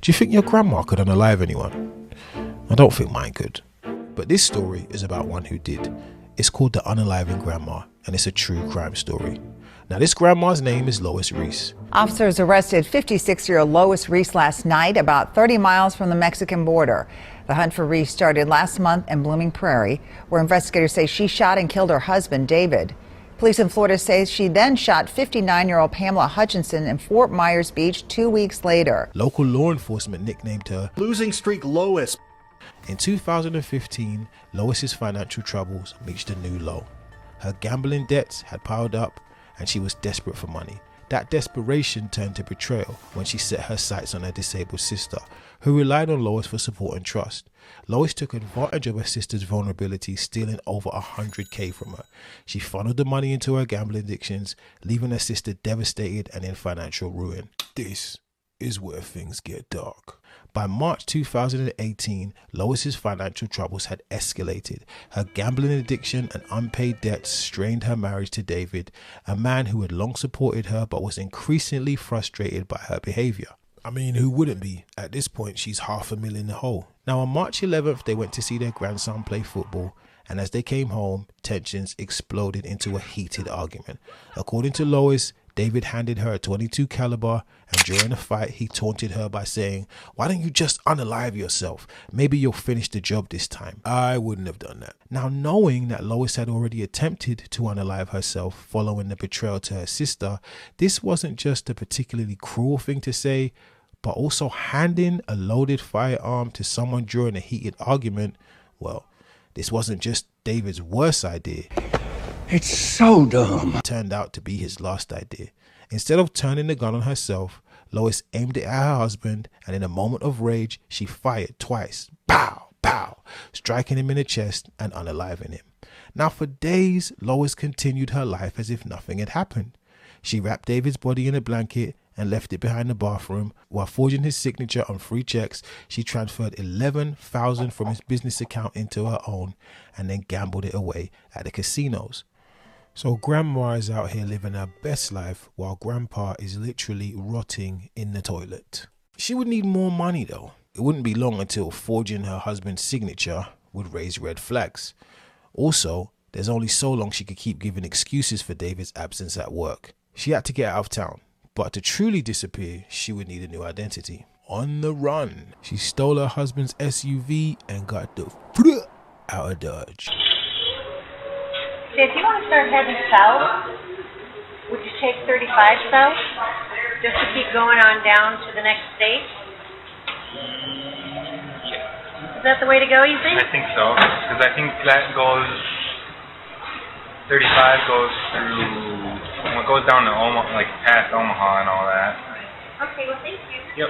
Do you think your grandma could unalive anyone? I don't think mine could. But this story is about one who did. It's called The Unaliving Grandma, and it's a true crime story. Now, this grandma's name is Lois Riess. Officers arrested 56-year-old Lois Riess last night, about 30 miles from the Mexican border. The hunt for Riess started last month in Blooming Prairie, where investigators say she shot and killed her husband, David. Police in Florida say she then shot 59-year-old Pamela Hutchinson in Fort Myers Beach 2 weeks later. Local law enforcement nicknamed her Losing Streak Lois. In 2015, Lois's financial troubles reached a new low. Her gambling debts had piled up, and she was desperate for money. That desperation turned to betrayal when she set her sights on her disabled sister, who relied on Lois for support and trust. Lois took advantage of her sister's vulnerability, stealing over $100K from her. She funneled the money into her gambling addictions, leaving her sister devastated and in financial ruin. This is where things get dark. By March 2018, Lois's financial troubles had escalated. Her gambling addiction and unpaid debts strained her marriage to David, a man who had long supported her but was increasingly frustrated by her behavior. I mean, who wouldn't be? At this point, she's $500,000 in the hole. Now, on March 11th, they went to see their grandson play football, and as they came home, tensions exploded into a heated argument. According to Lois, David handed her a .22 caliber, and during the fight, he taunted her by saying, "Why don't you just unalive yourself? Maybe you'll finish the job this time." I wouldn't have done that. Now, knowing that Lois had already attempted to unalive herself following the betrayal to her sister, this wasn't just a particularly cruel thing to say, but also handing a loaded firearm to someone during a heated argument. Well, this wasn't just David's worst idea. It's so dumb. It turned out to be his last idea. Instead of turning the gun on herself, Lois aimed it at her husband, and in a moment of rage, she fired twice. Pow, pow, striking him in the chest and unaliving him. Now, for days, Lois continued her life as if nothing had happened. She wrapped David's body in a blanket and left it behind the bathroom. While forging his signature on 3 checks, she transferred $11,000 from his business account into her own and then gambled it away at the casinos. So grandma is out here living her best life while grandpa is literally rotting in the toilet. She would need more money though. It wouldn't be long until forging her husband's signature would raise red flags. Also, there's only so long she could keep giving excuses for David's absence at work. She had to get out of town, but to truly disappear, she would need a new identity. On the run, she stole her husband's SUV and got the out of Dodge. If you want to start heading south, would you take 35 south, just to keep going on down to the next state? Is that the way to go, you think? I think so, because I think that goes, 35 goes through, well, it goes down to Omaha, like past Omaha and all that. Okay, well, thank you. Yep.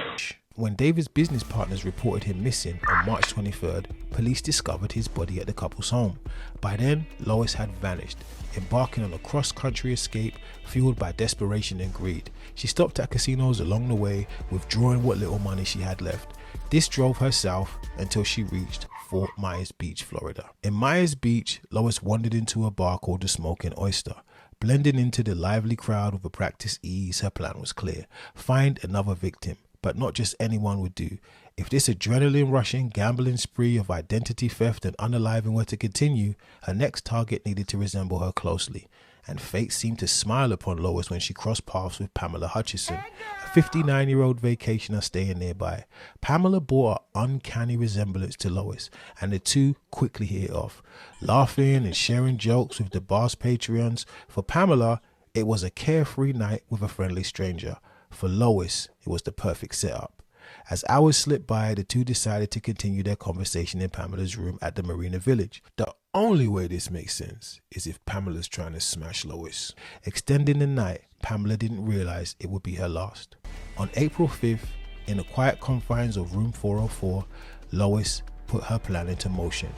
When David's business partners reported him missing on March 23rd, police discovered his body at the couple's home. By then, Lois had vanished, embarking on a cross-country escape fueled by desperation and greed. She stopped at casinos along the way, withdrawing what little money she had left. This drove her south until she reached Fort Myers Beach, Florida. In Myers Beach, Lois wandered into a bar called the Smoking Oyster. Blending into the lively crowd with a practiced ease, her plan was clear: find another victim. But not just anyone would do. If this adrenaline-rushing gambling spree of identity theft and unaliving were to continue, her next target needed to resemble her closely. And fate seemed to smile upon Lois when she crossed paths with Pamela Hutchinson, a 59-year-old vacationer staying nearby. Pamela bore an uncanny resemblance to Lois, and the two quickly hit it off, laughing and sharing jokes with the bar's patrons. For Pamela, it was a carefree night with a friendly stranger. For Lois, it was the perfect setup. As hours slipped by, the two decided to continue their conversation in Pamela's room at the Marina Village. The only way this makes sense is if Pamela's trying to smash Lois. Extending the night, Pamela didn't realize it would be her last. On April 5th, in the quiet confines of room 404, Lois put her plan into motion.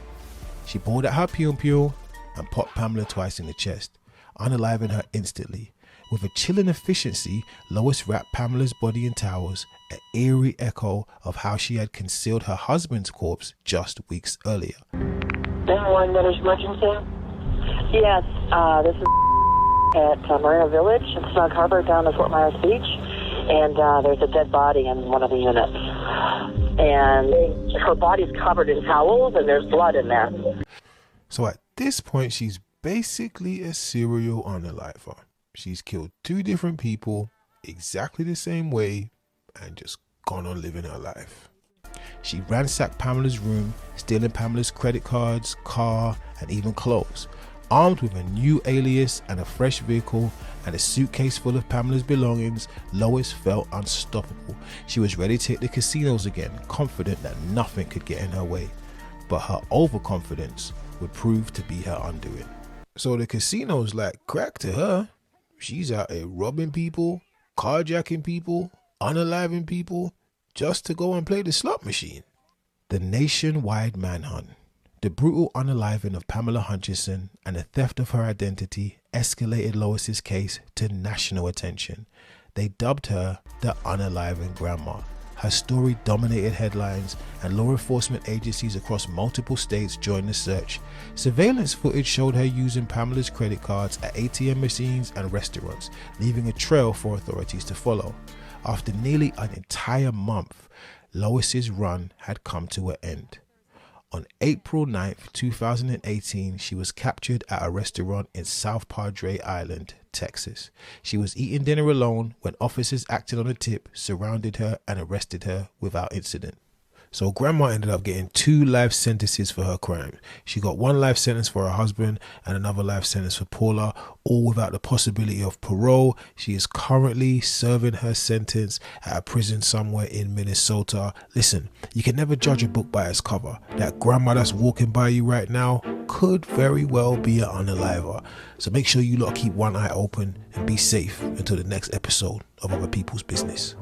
She pulled out her pew and popped Pamela twice in the chest, unaliving her instantly. With a chilling efficiency, Lois wrapped Pamela's body in towels, an eerie echo of how she had concealed her husband's corpse just weeks earlier. 911, there's emergency? Yes, this is at Marina Village in Snug Harbor down in Fort Myers Beach, and there's a dead body in one of the units. And her body's covered in towels and there's blood in there. So at this point, she's basically a serial unaliver. She's killed 2 different people exactly the same way and just gone on living her life. She ransacked Pamela's room, stealing Pamela's credit cards, car, and even clothes. Armed with a new alias and a fresh vehicle and a suitcase full of Pamela's belongings, Lois felt unstoppable. She was ready to hit the casinos again, confident that nothing could get in her way. But her overconfidence would prove to be her undoing. So the casino's like crack to her. She's out here robbing people, carjacking people, unaliving people, just to go and play the slot machine. The nationwide manhunt, the brutal unaliving of Pamela Hutchinson and the theft of her identity escalated Lois's case to national attention. They dubbed her the unaliving grandma. Her story dominated headlines, and law enforcement agencies across multiple states joined the search. Surveillance footage showed her using Pamela's credit cards at ATM machines and restaurants, leaving a trail for authorities to follow. After nearly an entire month, Lois's run had come to an end. On April 9th, 2018, she was captured at a restaurant in South Padre Island, Texas. She was eating dinner alone when officers acted on a tip, surrounded her, and arrested her without incident. So grandma ended up getting 2 life sentences for her crime. She got 1 life sentence for her husband and another life sentence for Paula, all without the possibility of parole. She is currently serving her sentence at a prison somewhere in Minnesota. Listen, you can never judge a book by its cover. That grandma that's walking by you right now could very well be an unaliver. So make sure you lot keep one eye open and be safe until the next episode of Other People's Business.